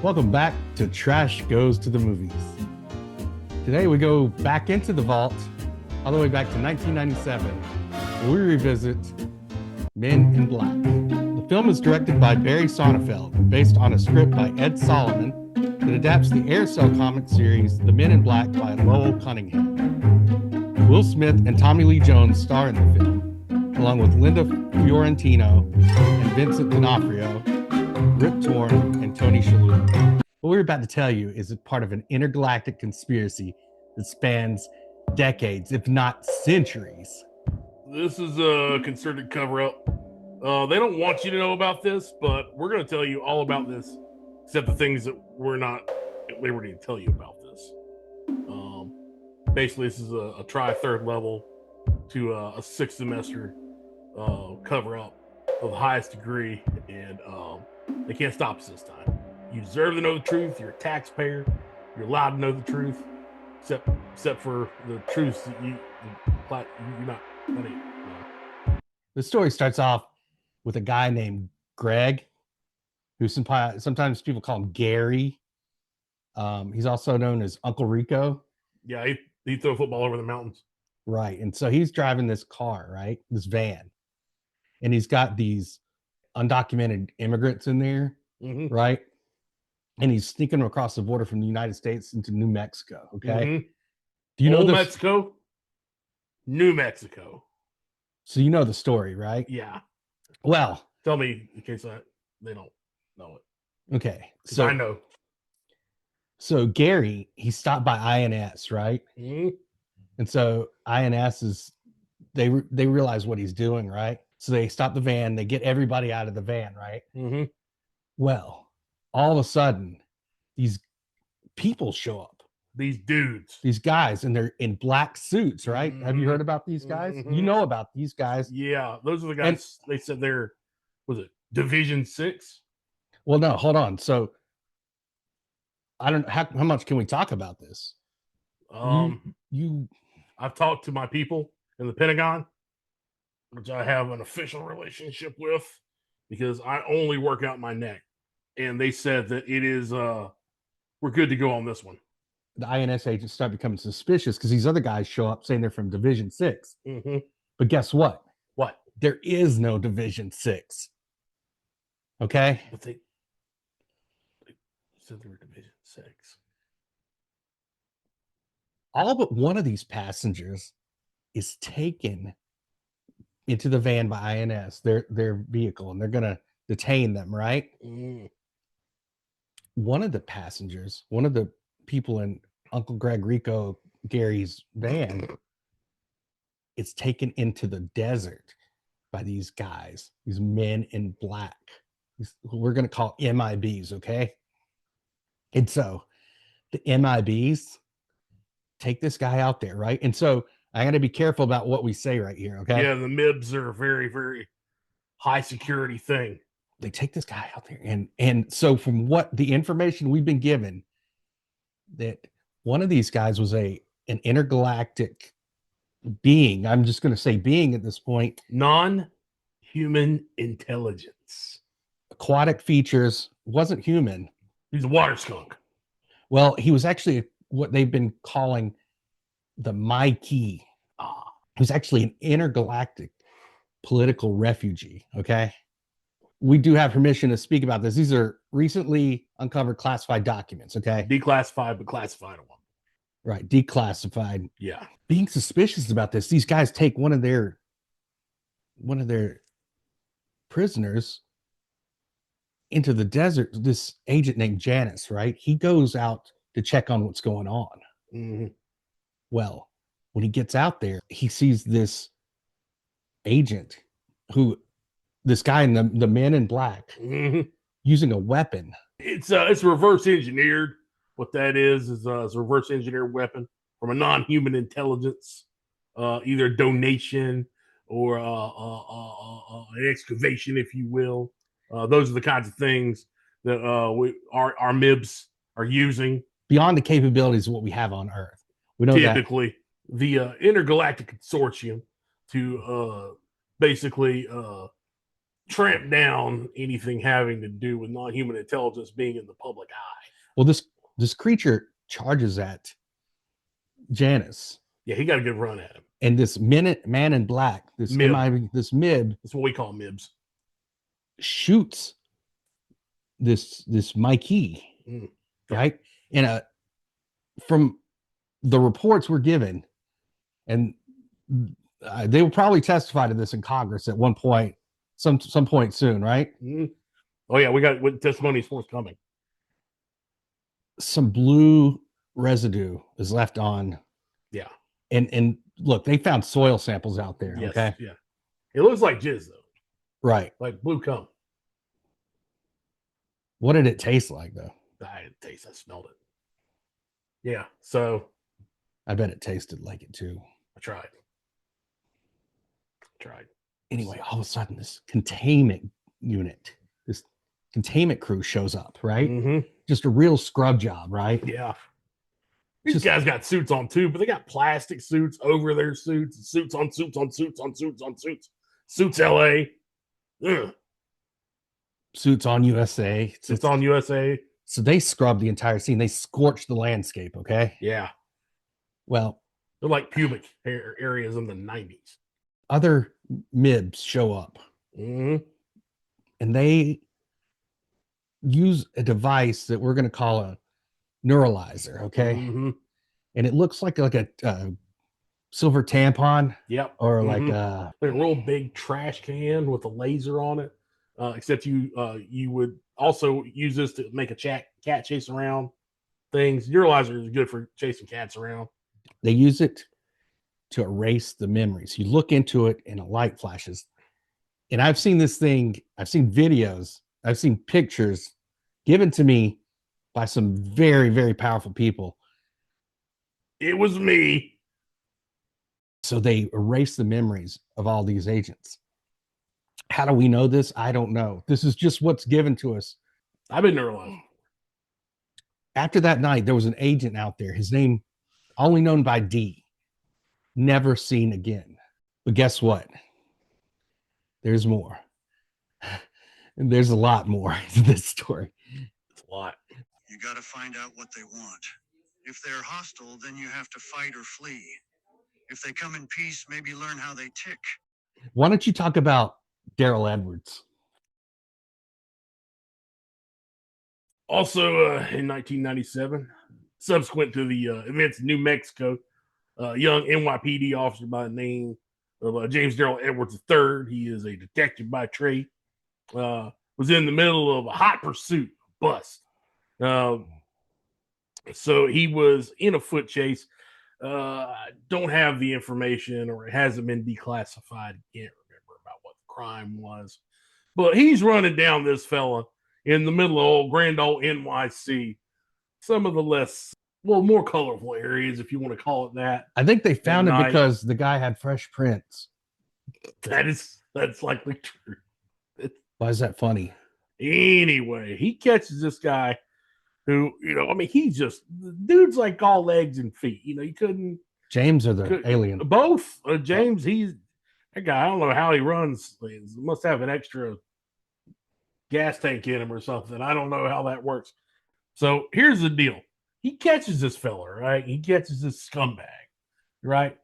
Welcome back to Trashe Goes to the Movies. Today we go back into the vault, all the way back to 1997, where we revisit Men in Black. The film is directed by Barry Sonnenfeld, based on a script by Ed Solomon that adapts the Aircell comic series The Men in Black by Lowell Cunningham. Will Smith and Tommy Lee Jones star in the film, along with Linda Fiorentino and Vincent D'Onofrio, Rip Torn, and Tony Shalhoub. What we're about to tell you is a part of an intergalactic conspiracy that spans decades, if not centuries. This is a concerted cover-up. They don't want you to know about this, but we're going to tell you all about this, except the things that we're not at liberty to tell you about this. Basically, this is a try third level to a sixth semester cover-up of the highest degree, and they can't stop us this time. You deserve to know the truth. You're a taxpayer. You're allowed to know the truth, except for the truths that you're not. The story starts off with a guy named Greg, who sometimes people call him Gary. He's also known as Uncle Rico. Yeah, he throw football over the mountains. Right. And so he's driving this car, right? This van. And he's got these undocumented immigrants in there, right? And he's sneaking them across the border from the United States into New Mexico, okay? Do you know this? Mexico? New Mexico. So you know the story, right? Yeah. Well, tell me in case they don't know it. Okay. So I know. So Gary, he stopped by INS, right? And so INS is they realize what he's doing, right? So they stop the van, they get everybody out of the van, right? Well, all of a sudden, these people show up. These dudes. These guys, and they're in black suits, right? Have you heard about these guys? You know about these guys. Yeah, those are the guys, they said they're, was it Division 6? Well, no, hold on. So, I don't know, how much can we talk about this? I've talked to my people in the Pentagon, which I have an official relationship with, because I only work out my neck. And they said that it is, we're good to go on this one. The INS agents start becoming suspicious because these other guys show up saying they're from Division 6. But guess what? What? There is no Division 6. Okay? But they said they were Division 6. All but one of these passengers is taken into the van by INS, their vehicle, and they're going to detain them, right? One of the passengers, one of the people in Uncle Greg Rico Gary's van, is taken into the desert by these guys, these men in black, who we're going to call MIBs, okay? And so the MIBs take this guy out there, right? And so I got to be careful about what we say right here, okay? Yeah, the MIBs are a very, very high security thing. They take this guy out there, and so from what the information we've been given, that one of these guys was an intergalactic being. I'm just going to say being at this point. Non-human intelligence. Aquatic features, wasn't human. He's a water skunk. Well, he was actually what they've been calling the Maquis. He was actually an intergalactic political refugee, okay? We do have permission to speak about this. These are recently uncovered classified documents, okay? Declassified, but classified one. Right, declassified. Yeah. Being suspicious about this, these guys take one of their prisoners into the desert, this agent named Janice, right? He goes out to check on what's going on. Well, when he gets out there, he sees this agent this guy in the men in black using a weapon. It's reverse engineered. What that is a reverse engineered weapon from a non-human intelligence, either donation or an excavation, if you will. Those are the kinds of things that our MIBs are using. Beyond the capabilities of what we have on Earth. We know typically the intergalactic consortium to basically tramp down anything having to do with non-human intelligence being in the public eye. Well, this creature charges at Janice. Yeah, he got a good run at him. And this man in black, this Mib. this Mib, That's what we call Mibs. shoots this Mikey, right? And from the reports we're given, and they will probably testify to this in Congress at one point, some point soon, right? Oh yeah, we got testimonies forthcoming. Some blue residue is left on. Yeah. And look, they found soil samples out there. Yes, okay. Yeah. It looks like jizz though. Right. Like blue cum. What did it taste like though? I didn't taste. I smelled it. Yeah. So I bet it tasted like it too. I tried. Anyway, all of a sudden, this containment unit, this containment crew shows up, right? Mm-hmm. Just a real scrub job, right? Yeah. These guys got suits on too, but they got plastic suits over their suits, suits on suits on suits on suits on suits. Suits LA. Ugh. Suits on USA. Suits on USA. So they scrubbed the entire scene. They scorched the landscape, okay? Yeah. Well, they're like pubic areas in the 90s. Other MIBs show up. Mm-hmm. And they use a device that we're going to call a neuralizer, okay? Mm-hmm. And it looks like a silver tampon. Yep. Or like a real big trash can with a laser on it. Except you would also use this to make a cat chase around things. Neuralizer is good for chasing cats around. They use it to erase the memories. You look into it and a light flashes. And I've seen this thing, I've seen videos, I've seen pictures given to me by some very, very powerful people. It was me. So they erase the memories of all these agents. How do we know this? I don't know. This is just what's given to us. I've been neuralized. After that night, there was an agent out there. His name, only known by D. Never seen again. But guess what? There's more. And there's a lot more to this story. It's a lot. You got to find out what they want. If they're hostile, then you have to fight or flee. If they come in peace, maybe learn how they tick. Why don't you talk about Daryl Edwards? Also, in 1997, subsequent to the events in New Mexico, a young NYPD officer by the name of James Daryl Edwards III, he is a detective by trade, was in the middle of a hot pursuit bust. So he was in a foot chase. Don't have the information, or it hasn't been declassified. Can't remember about what the crime was. But he's running down this fella in the middle of grand old NYC. Some of the more colorful areas, if you want to call it that. I think they found it because the guy had fresh prints. That's likely true. Why is that funny? Anyway, he catches this guy who, he's just, dude's like all legs and feet. You couldn't. James or the alien? Both. James, that guy, I don't know how he runs. He must have an extra gas tank in him or something. I don't know how that works. So here's the deal. He catches this fella, right? He catches this scumbag, right?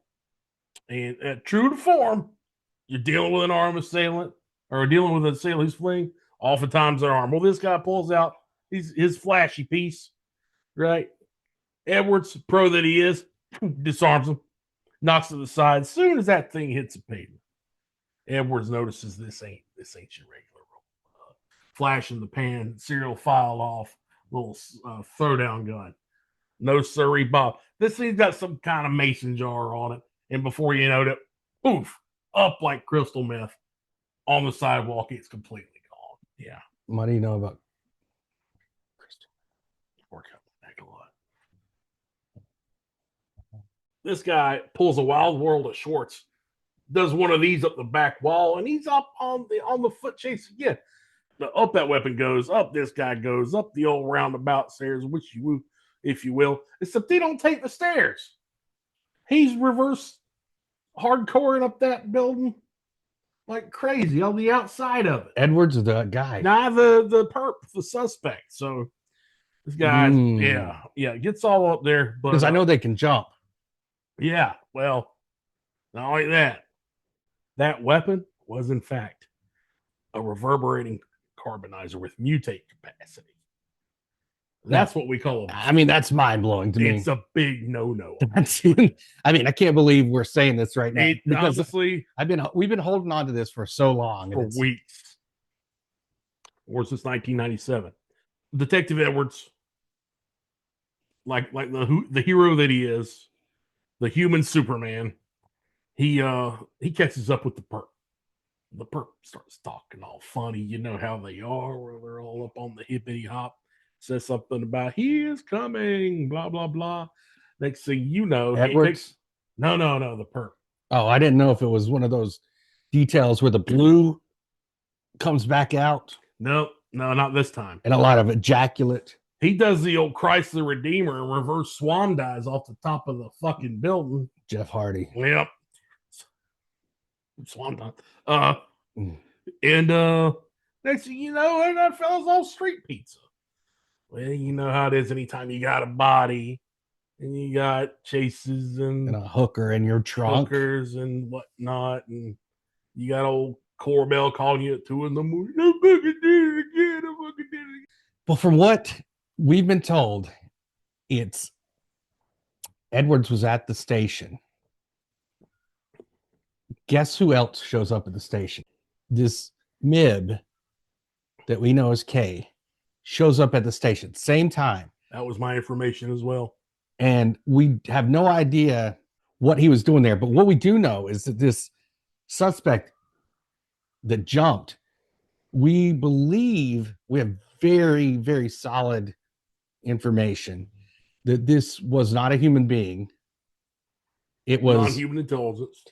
And true to form, you're dealing with an armed assailant or dealing with an assailant who's fleeing. Oftentimes they're armed. Well, this guy pulls out his flashy piece, right? Edwards, pro that he is, disarms him, knocks to the side. As soon as that thing hits the pavement, Edwards notices this ain't your regular flash in the pan, serial file off, little throwdown gun. No sirree, Bob. This thing's got some kind of mason jar on it, and before you know it, poof, up like crystal meth on the sidewalk. It's completely gone. Yeah. What do you know about crystal? Work out the neck a lot. This guy pulls a Wild World of Schwartz, does one of these up the back wall, and he's up on the foot chase again. Up that weapon goes, up this guy goes, up the old roundabout stairs, which you will, if you will, except they don't take the stairs. He's reverse hardcoring up that building. like crazy on the outside of it. Edwards is the guy. Now the perp, the suspect. So this guy's yeah, gets all up there, but Because I know they can jump. yeah, well, not like that. That weapon was in fact a reverberating carbonizer with mutate capacity. That's what we call them. I mean, that's mind blowing to me. It's a big no-no. I mean, I can't believe we're saying this right now because honestly, we've been holding on to this for so long, for weeks, or since 1997. Detective Edwards, like the hero that he is, the human Superman, he catches up with the perp. The perp starts talking all funny. You know how they are, where they're all up on the hippity hop. Says something about he is coming, blah blah blah. Next thing you know, Edwards. No, the perp. Oh, I didn't know if it was one of those details where the blue comes back out. No, not this time. And a lot of ejaculate. He does the old Chrysler Redeemer and reverse swan dives off the top of the fucking building. Jeff Hardy. Yep. Swan dive. And next thing you know, that fella's all street pizza. Well, you know how it is anytime you got a body and you got chases and a hooker in your trunk. Hookers and whatnot. And you got old Corbell calling you at 2 a.m. I fucking did it again. Well, from what we've been told, it's Edwards was at the station. Guess who else shows up at the station? This Mib that we know as K shows up at the station same time. That was my information as well. And we have no idea what he was doing there. But what we do know is that this suspect that jumped, we believe we have very, very solid information that this was not a human being. It was non-human intelligence.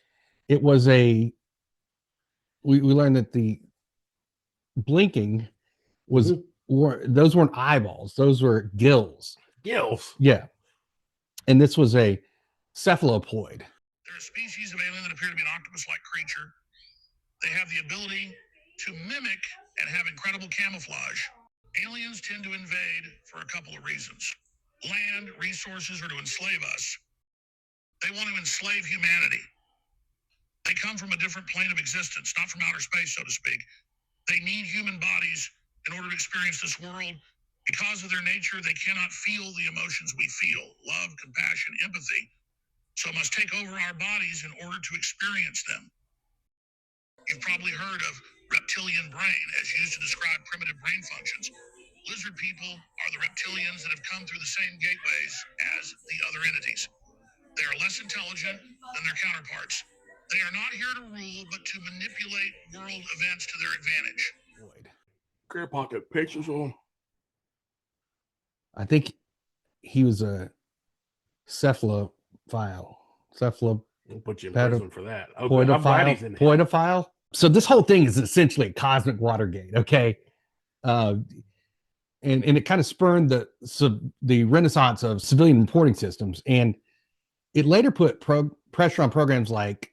It was we learned that the blinking was those weren't eyeballs, those were gills. Yeah. And this was a cephalopoid. They're a species of alien that appear to be an octopus-like creature. They have the ability to mimic and have incredible camouflage. Aliens tend to invade for a couple of reasons. Land, resources, or to enslave us. They want to enslave humanity. They come from a different plane of existence, not from outer space, so to speak. They need human bodies in order to experience this world. Because of their nature, they cannot feel the emotions we feel, love, compassion, empathy, so must take over our bodies in order to experience them. You've probably heard of reptilian brain as used to describe primitive brain functions. Lizard people are the reptilians that have come through the same gateways as the other entities. They are less intelligent than their counterparts. They are not here to rule, but to manipulate world events to their advantage. Grandpa got pictures of him. I think he was a cephalophile. We'll put you in prison for that. Okay, I'm glad he's in Poidophile. So this whole thing is essentially a cosmic Watergate, okay? And it kind of spurned the renaissance of civilian reporting systems, and it later put pressure on programs like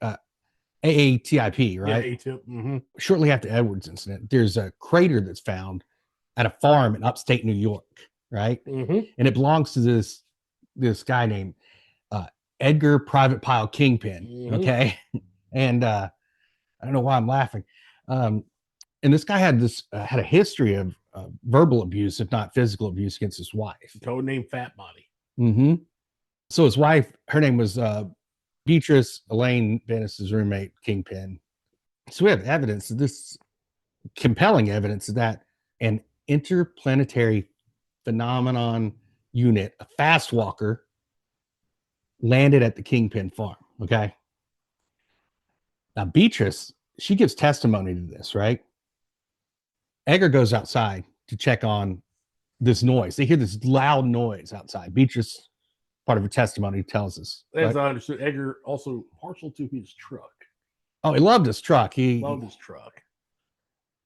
AATIP, right? Yeah, ATIP. Mm-hmm. Shortly after Edwards incident, there's a crater that's found at a farm in upstate New York, right? Mm-hmm. And it belongs to this guy named Edgar Private Pile Kingpin, okay? And I don't know why I'm laughing. And this guy had a history of verbal abuse, if not physical abuse, against his wife. Codename Fat Body. Mm-hmm. So his wife, her name was Beatrice Elaine Venice's roommate, Kingpin. So we have evidence, compelling evidence that an interplanetary phenomenon unit, a fast walker, landed at the Kingpin farm. Okay. Now, Beatrice, she gives testimony to this, right? Edgar goes outside to check on this noise. They hear this loud noise outside. Beatrice, part of her testimony, tells us. As I understood, Edgar also partial to his truck. Oh, he loved his truck. He loved his truck.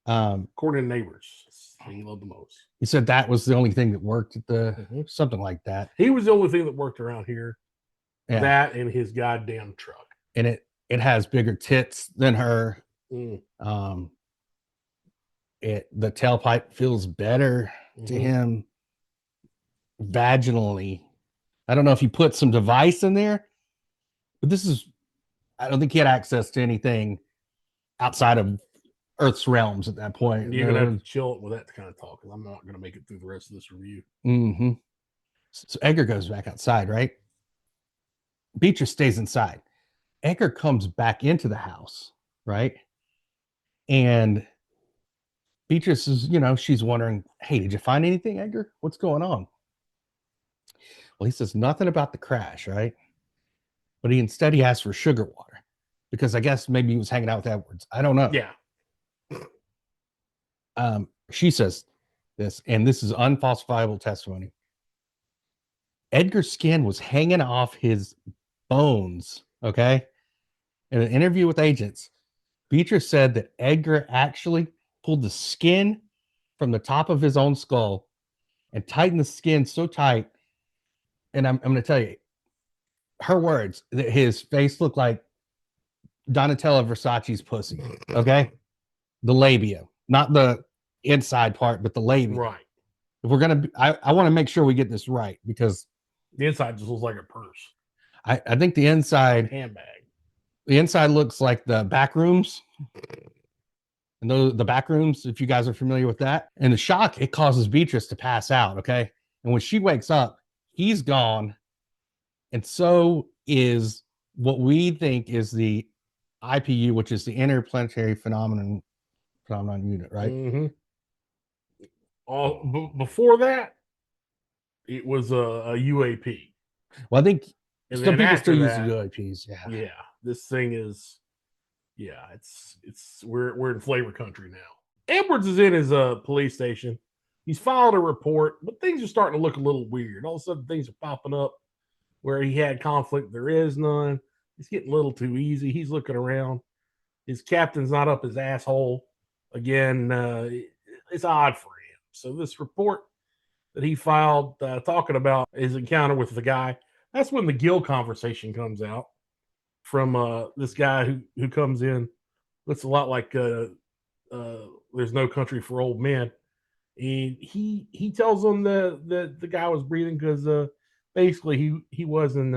According to neighbors, he loved the most. He said that was the only thing that worked at the something like that. He was the only thing that worked around here. Yeah. That and his goddamn truck. And it has bigger tits than her. Mm. The tailpipe feels better to him vaginally. I don't know if he put some device in there, but I don't think he had access to anything outside of Earth's realms at that point. You're gonna have to chill it with that kind of talk, because I'm not gonna make it through the rest of this review. Mm-hmm. So Edgar goes back outside, right? Beatrice stays inside. Edgar comes back into the house, right? And Beatrice is, she's wondering, hey, did you find anything, Edgar? What's going on? Well, he says nothing about the crash, right? But he asks for sugar water because I guess maybe he was hanging out with Edwards. I don't know. Yeah. She says this, and this is unfalsifiable testimony. Edgar's skin was hanging off his bones, okay? In an interview with agents, Beatrice said that Edgar actually pulled the skin from the top of his own skull and tightened the skin so tight. And I'm going to tell you, her words, that his face looked like Donatella Versace's pussy, okay? The labia, not the inside part, but the labia. Right. If we're going to, I want to make sure we get this right because the inside just looks like a purse. I think the inside handbag. The inside looks like the back rooms. And the back rooms, if you guys are familiar with that. And the shock, it causes Beatrice to pass out, okay? And when she wakes up, he's gone. And so is what we think is the IPU, which is the Interplanetary Phenomenon Unit, right? Mm-hmm. Before that, it was a UAP. Well, I think some people still use the UAPs. Yeah. This thing is, we're in flavor country now. Edwards is in his police station. He's filed a report, but things are starting to look a little weird. All of a sudden, things are popping up where he had conflict. There is none. It's getting a little too easy. He's looking around. His captain's not up his asshole. Again, it's odd for him. So this report that he filed talking about his encounter with the guy, that's when the Gill conversation comes out from this guy who comes in. Looks a lot like There's No Country for Old Men. And he tells them that the guy was breathing because basically he wasn't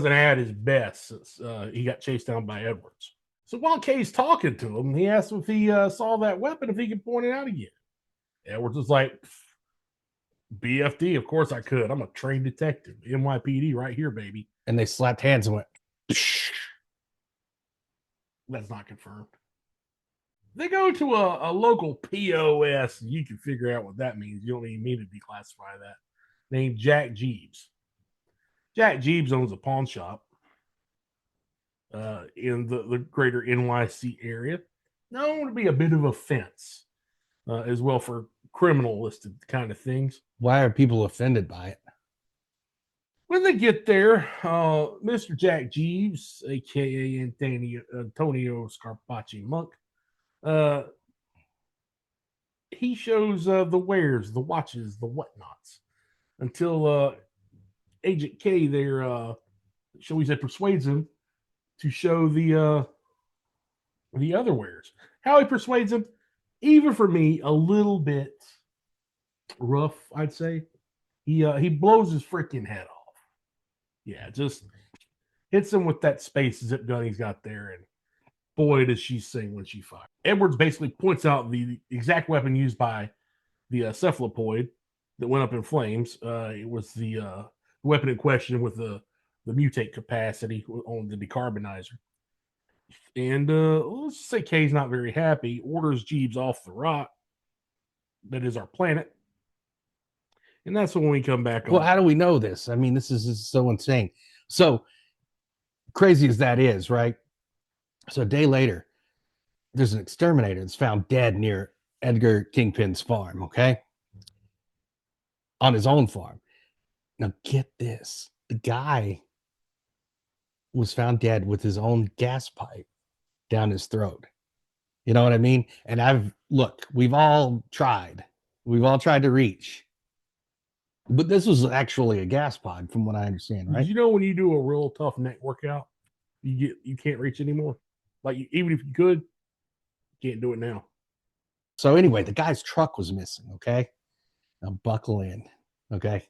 at his best since he got chased down by Edwards. So while Kay's talking to him, he asks him if he saw that weapon, if he could point it out again. Edwards was like, BFD, of course I could. I'm a trained detective. NYPD right here, baby. And they slapped hands and went, psh. That's not confirmed. They go to a local POS. You can figure out what that means. You don't even need to declassify that. Named Jack Jeeves. Jack Jeeves owns a pawn shop in the greater NYC area. Known to be a bit of a fence as well for criminalistic kind of things. Why are people offended by it? When they get there, Mr. Jack Jeeves, a.k.a. Antonio Scarpacci Monk, he shows the wares, the watches, the whatnots, until Agent K there, shall we say, persuades him to show the other wares. How he persuades him, even for me, a little bit rough, I'd say. He blows his freaking head off. Yeah, just hits him with that space zip gun he's got there, and boy, does she sing when she fires. Edwards basically points out the exact weapon used by the cephalopoid that went up in flames. It was the weapon in question with the mutate capacity on the decarbonizer. And let's just say Kay's not very happy, orders Jeeves off the rock. That is our planet. And that's when we come back on. Well, how do we know this? I mean, this is so insane. So crazy as that is, right? So a day later, there's an exterminator that's found dead near Edgar Kingpin's farm, okay? On his own farm. Now get this. The guy was found dead with his own gas pipe down his throat. You know what I mean? And we've all tried. We've all tried to reach. But this was actually a gas pod, from what I understand, right? You know, when you do a real tough neck workout, you can't reach anymore. Like, even if you could, you can't do it now. So anyway, the guy's truck was missing. Okay, now buckle in. Okay,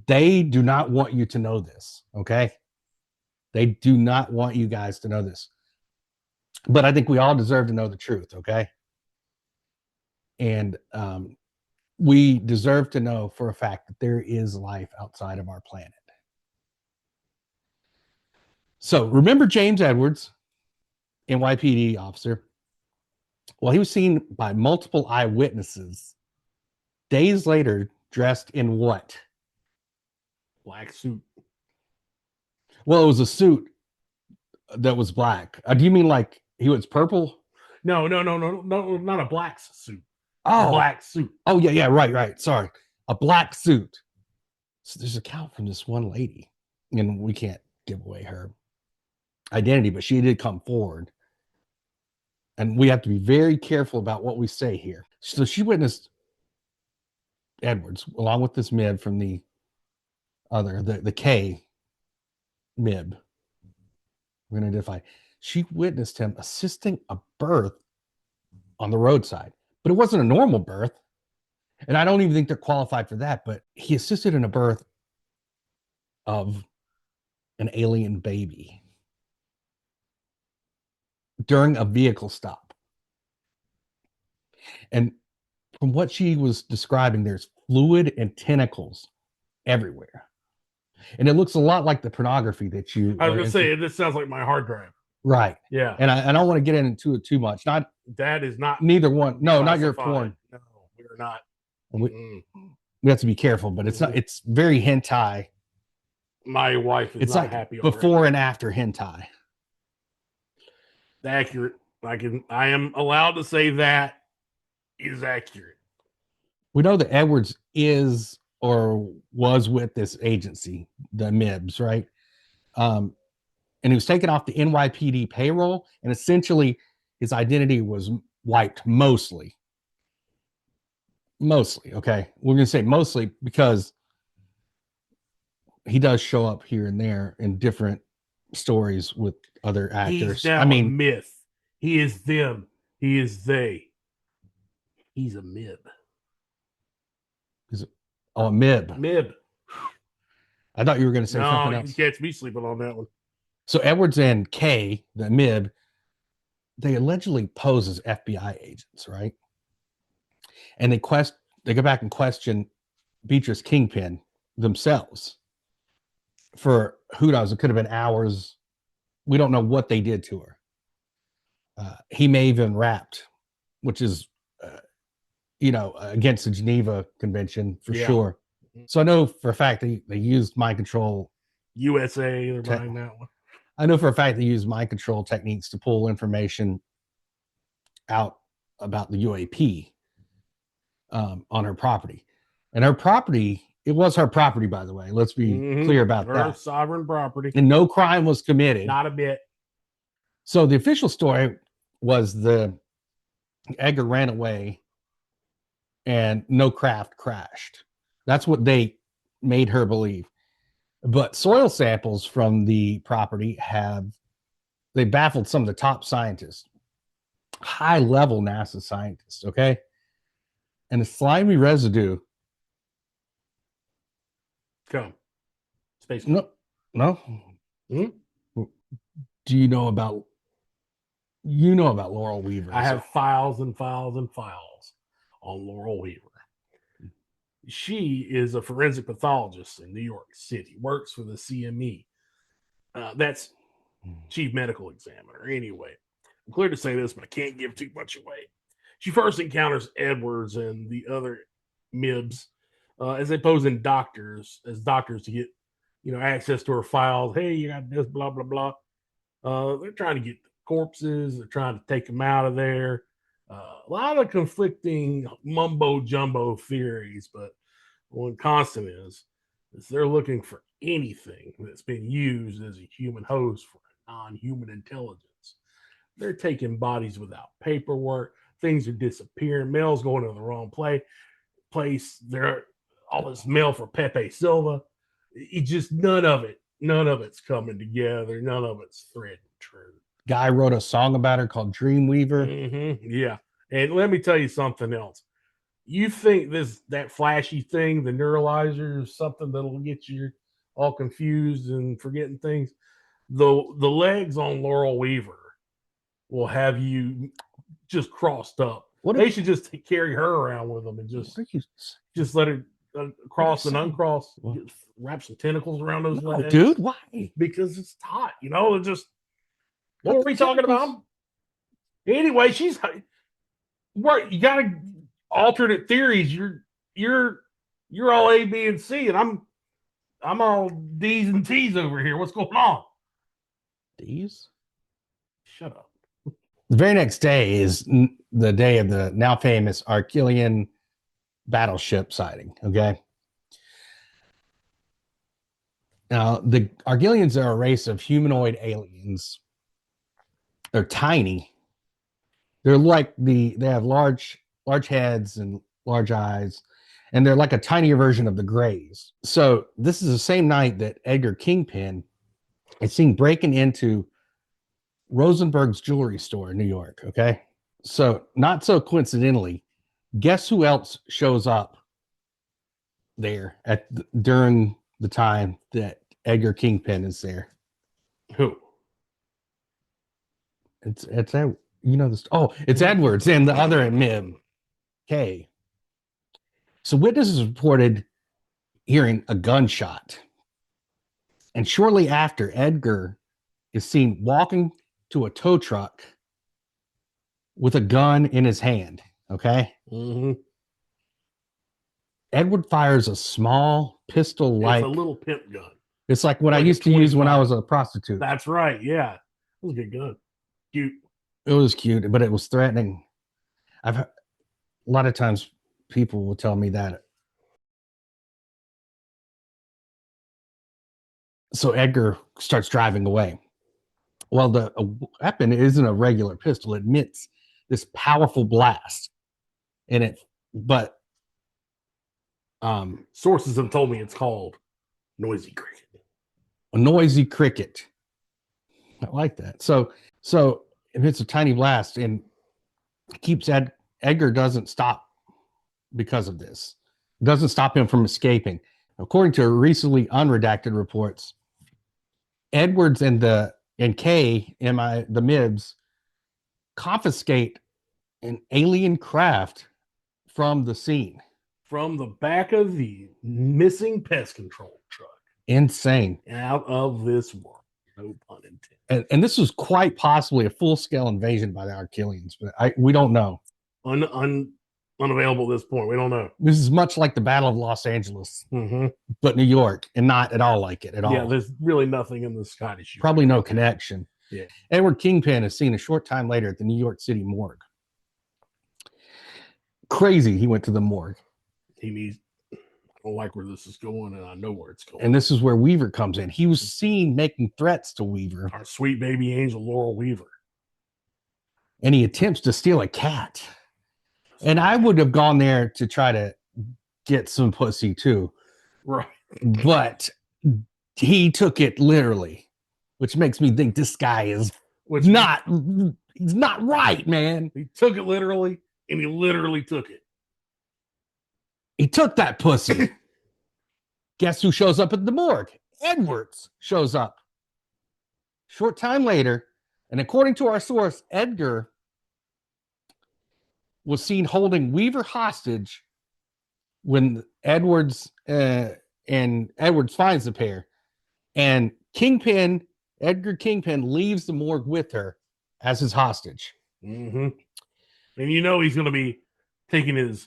they do not want you to know this. Okay, they do not want you guys to know this. But I think we all deserve to know the truth. Okay, and we deserve to know for a fact that there is life outside of our planet. So remember James Edwards, NYPD officer? Well, he was seen by multiple eyewitnesses days later dressed in what? Black suit. Well, it was a suit that was black. Do you mean like he was purple? No, not a black suit. Oh, A black suit. Oh, yeah, right. Sorry. A black suit. So there's a count from this one lady, and we can't give away her identity, but she did come forward. And we have to be very careful about what we say here. So she witnessed Edwards, along with this MIB from the other, the K MIB. We're going to identify. She witnessed him assisting a birth on the roadside, but it wasn't a normal birth. And I don't even think they're qualified for that, but he assisted in a birth of an alien baby during a vehicle stop. And from what she was describing, there's fluid and tentacles everywhere. And it looks a lot like the pornography that you... I was going to say, this sounds like my hard drive. Right. Yeah. And I don't want to get into it too much. Not That is not... Neither one. No, not your classified. porn. No, we're not. We have to be careful, but it's not... It's very hentai. My wife is It's not like happy before and after hentai. Accurate. I am allowed to say that is accurate. We know that Edwards is or was with this agency, the MIBs, right? And he was taken off the NYPD payroll, and essentially his identity was wiped mostly. Mostly, okay? We're going to say mostly because he does show up here and there in different stories with other actors. He's now a myth. He is them. He is they. He's a MIB. A MIB. MIB. I thought you were going to say something else. You can catch me sleeping on that one. So Edwards and Kay, the MIB, they allegedly pose as FBI agents, right? And they go back and question Beatrice Kingpin themselves for who knows. It could have been hours. We don't know what they did to her. He may have been rapped, which is, against the Geneva Convention for sure. So I know for a fact they used mind control. USA, they're buying that one. I know for a fact they used mind control techniques to pull information out about the UAP on her property. And her property, it was her property, by the way. Let's be clear about that. Sovereign property. And no crime was committed. Not a bit. So the official story was Edgar ran away and no craft crashed. That's what they made her believe. But soil samples from the property they baffled some of the top scientists, high-level NASA scientists, okay? And the slimy residue. Come. Space. No. Do you know about Laurel Weaver? I have files and files and files on Laurel Weaver. She is a forensic pathologist in New York City, works for the CME. That's chief medical examiner. Anyway, I'm clear to say this, but I can't give too much away. She first encounters Edwards and the other MIBs as they pose as doctors to get, access to her files. Hey, you got this, blah, blah, blah. They're trying to get the corpses. They're trying to take them out of there. A lot of conflicting mumbo jumbo theories, but one constant is they're looking for anything that's been used as a human host for a non-human intelligence. They're taking bodies without paperwork. Things are disappearing. Mail's going to the wrong place. There, all this mail for Pepe Silva. It just none of it's coming together. None of it's thread and true. guy wrote a song about her called Dreamweaver. Yeah. And let me tell you something else. You think that flashy thing, the neuralizer, is something that'll get you all confused and forgetting things? The legs on Laurel Weaver will have you just crossed up. They should just carry her around with them and just let her cross and uncross. Wrap some tentacles around those legs, dude. Why? Because it's hot. It just. What are we talking about? Anyway, she's right. You got alternate theories. You're all A, B, and C, and I'm all D's and T's over here. What's going on? D's? Shut up. The very next day is the day of the now famous Arquillian battleship sighting. Okay. Now, the Arquillians are a race of humanoid aliens. They're tiny. They have large heads and large eyes, and they're like a tinier version of the Greys. So this is the same night that Edgar Kingpin is seen breaking into Rosenberg's jewelry store in New York. Okay. So not so coincidentally, guess who else shows up there during the time that Edgar Kingpin is there? Who? It's it's Edwards and the other Mim, Kay. So witnesses reported hearing a gunshot, and shortly after, Edgar is seen walking to a tow truck with a gun in his hand. Okay. Edward fires a small pistol-like. It's a little pimp gun. It's like what I used to use when I was a prostitute. That's right. Yeah, it was a good gun. Cute. It was cute, but it was threatening. A lot of times people will tell me that. So Edgar starts driving away. Well, the weapon isn't a regular pistol. It emits this powerful blast in it, but sources have told me it's called Noisy Cricket. A noisy cricket. I like that. So if it's a tiny blast and keeps Edgar doesn't stop because of this. It doesn't stop him from escaping. According to recently unredacted reports, Edwards and Kay, the Mibs, confiscate an alien craft from the scene. From the back of the missing pest control truck. Insane. Out of this world. No pun intended. And this was quite possibly a full-scale invasion by the Arquillians, but we don't know. Unavailable at this point. We don't know. This is much like the Battle of Los Angeles, but New York, and not at all like it at all. Yeah, there's really nothing in the Scottish. Probably no connection. Yeah. Edward Kingpin is seen a short time later at the New York City morgue. Crazy, he went to the morgue. I don't like where this is going, and I know where it's going. And this is where Weaver comes in. He was seen making threats to Weaver. Our sweet baby angel, Laurel Weaver. And he attempts to steal a cat. And I would have gone there to try to get some pussy too. Right. But he took it literally, which makes me think this guy is he's not right, man. He took it literally, and he literally took it. He took that pussy. Guess who shows up at the morgue? Edwards shows up. Short time later, and according to our source, Edgar was seen holding Weaver hostage when Edwards finds the pair. And Edgar Kingpin leaves the morgue with her as his hostage. And he's going to be taking his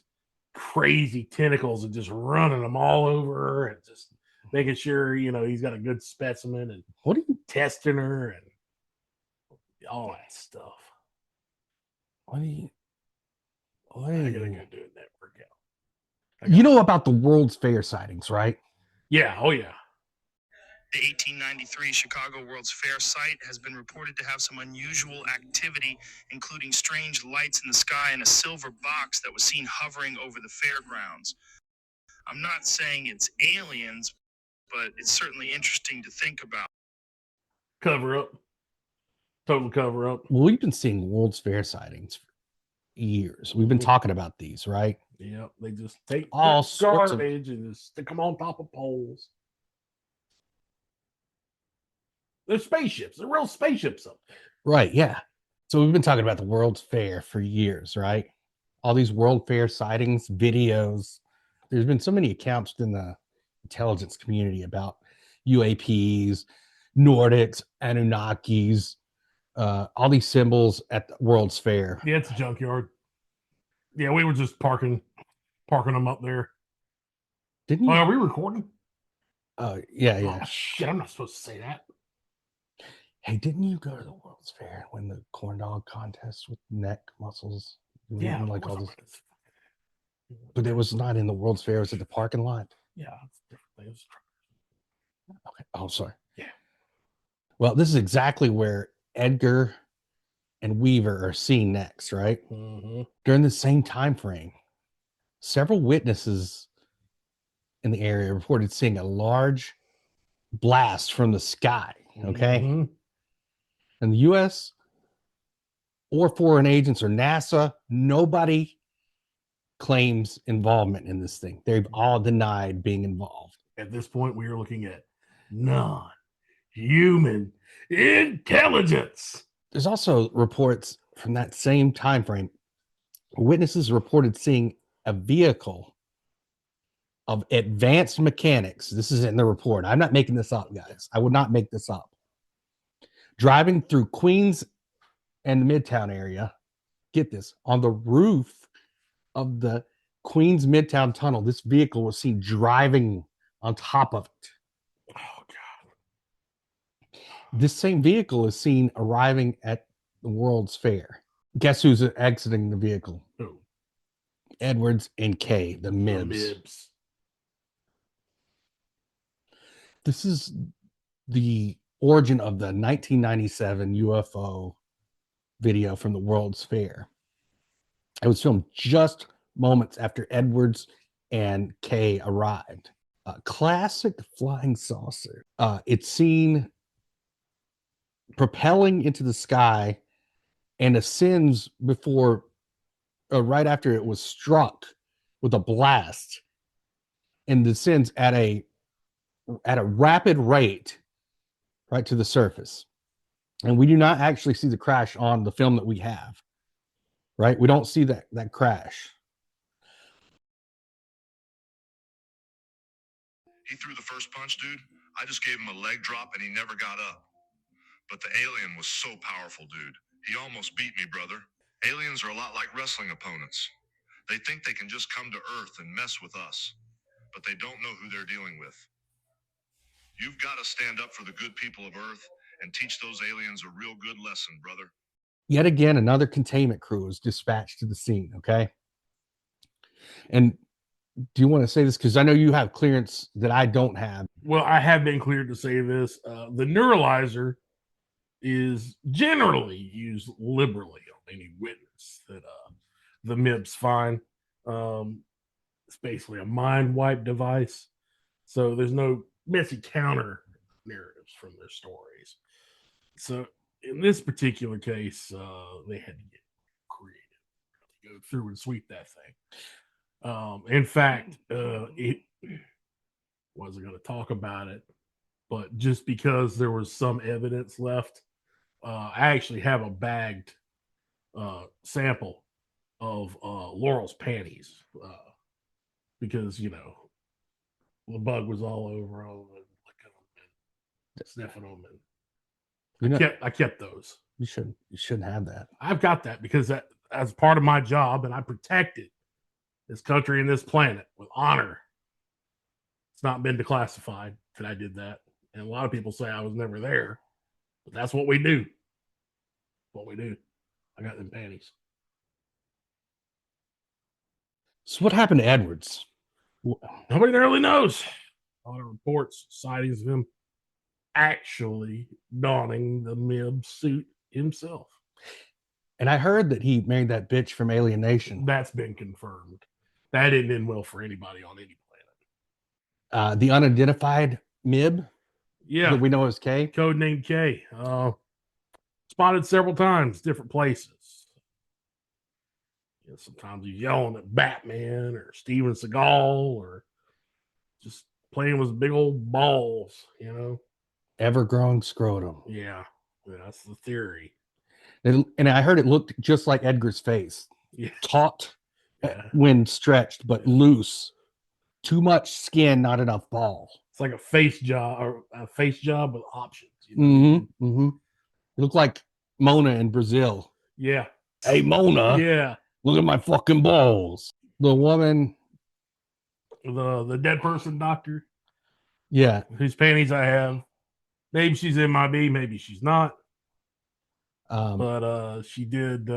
crazy tentacles and just running them all over her and just making sure he's got a good specimen and testing her and all that stuff. I gotta go do a network out. You know about the World's Fair sightings, right? Yeah. Oh yeah. The 1893 Chicago World's Fair site has been reported to have some unusual activity, including strange lights in the sky and a silver box that was seen hovering over the fairgrounds. I'm not saying it's aliens, but it's certainly interesting to think about. Cover up. Total cover up. Well, we've been seeing World's Fair sightings for years. We've been talking about these, right? Yeah, they just take All the sorts of- garbage and just stick them on top of poles. They're spaceships. They're real spaceships up there. Right, yeah. So we've been talking about the World's Fair for years, right? All these World Fair sightings, videos. There's been so many accounts in the intelligence community about UAPs, Nordics, Anunnakis, all these symbols at the World's Fair. Yeah, it's a junkyard. Yeah, we were just parking them up there. Didn't Oh, you? are we recording? Yeah, yeah. Oh, shit, I'm not supposed to say that. Hey, didn't you go to the World's Fair when the corn dog contest with neck muscles? You were Yeah, eating, of like course all I this, went to- but it was not in the World's Fair. It was at the parking lot. Yeah, it's different things. Okay. Oh, sorry. Yeah. Well, this is exactly where Edgar and Weaver are seen next, right? Mm-hmm. During the same time frame, several witnesses in the area reported seeing a large blast from the sky. Okay. Mm-hmm. And the US or foreign agents or NASA, nobody claims involvement in this thing. They've all denied being involved. At this point, we are looking at non-human intelligence. There's also reports from that same time frame. Witnesses reported seeing a vehicle of advanced mechanics. This is in the report. I'm not making this up, guys. I would not make this up. Driving through Queens and the Midtown area. Get this, on the roof of the Queens Midtown Tunnel, this vehicle was seen driving on top of it. Oh, God. This same vehicle is seen arriving at the World's Fair. Guess who's exiting the vehicle? Oh, Edwards and Kay, the the Mibs. Mibs. This is the origin of the 1997 UFO video from the World's Fair. It was filmed just moments after Edwards and Kay arrived. A classic flying saucer. It's seen propelling into the sky and ascends before, right after it was struck with a blast, and descends at a rapid rate right to the surface. And we do not actually see the crash on the film that we have, right? We don't see that crash. He threw the first punch, dude. I just gave him a leg drop and he never got up. But the alien was so powerful, dude. He almost beat me, brother. Aliens are a lot like wrestling opponents. They think they can just come to Earth and mess with us, but they don't know who they're dealing with. You've got to stand up for the good people of Earth and teach those aliens a real good lesson, brother. Yet again, another containment crew is dispatched to the scene, okay? And do you want to say this? Because I know you have clearance that I don't have. Well, I have been cleared to say this. The neuralizer is generally used liberally on any witness that the MIBs find. It's basically a mind wipe device. So there's no messy counter narratives from their stories. So in this particular case, they had to get creative to go through and sweep that thing. In fact, it wasn't going to talk about it, but just because there was some evidence left, I actually have a bagged sample of Laurel's panties because, you know, the bug was all over them and licking them and sniffing them. And I kept those. You shouldn't have that. I've got that because that as part of my job, and I protected this country and this planet with honor. It's not been declassified that I did that. And a lot of people say I was never there, but that's what we do. What we do. I got them panties. So what happened to Edwards? Nobody really knows. A lot of reports, sightings of him actually donning the MIB suit himself. And I heard that he married that bitch from Alien Nation. That's been confirmed. That didn't end well for anybody on any planet. The unidentified MIB Yeah. that we know as K. Codename K. spotted several times, different places. Sometimes he's yelling at Batman or Steven Seagal or just playing with big old balls, Ever-growing scrotum. Yeah, that's the theory. And I heard it looked just like Edgar's face. Yeah. Taut Yeah. when stretched, but loose. Too much skin, not enough ball. It's like a face job with options. Mm-hmm. Mm-hmm. It looked like Mona in Brazil. Yeah. Hey, Mona. Yeah. Look at my fucking balls. The woman. The dead person doctor. Yeah. Whose panties I have. Maybe she's MIB, maybe she's not. But she did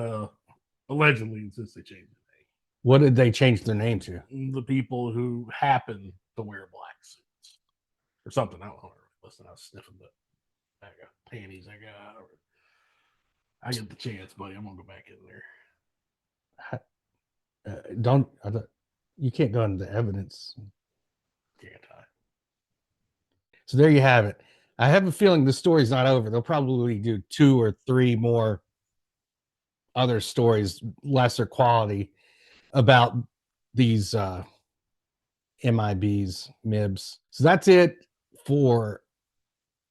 allegedly insist they changed the name. What did they change their name to? The people who happen to wear black suits. Or something. I don't know. Listen, I was sniffing the panties I got. I get the chance, buddy. I'm gonna go back in there. You can't go into the evidence. Can't I? So there you have it. I have a feeling the story's not over. They'll probably do 2 or 3 more other stories, lesser quality, about these MIBs, MIBs. So that's it for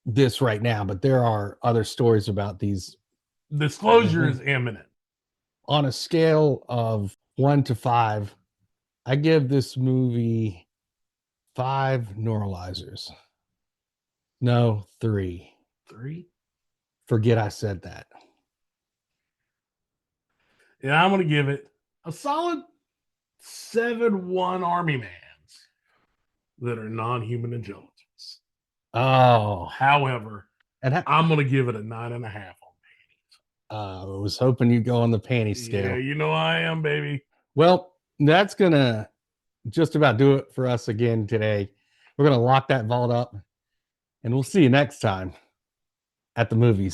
this right now. But there are other stories about these. Disclosure is imminent. On a scale of 1 to 5, I give this movie 5 neuralizers. No, 3. 3? Forget I said that. Yeah, I'm gonna give it a solid 7-1 Army mans that are non-human intelligence. Oh, However, I'm gonna give it a 9.5 on panties. I was hoping you'd go on the panty scale. Yeah, I am, baby. Well, that's gonna just about do it for us again today. We're gonna lock that vault up, and we'll see you next time at the movies.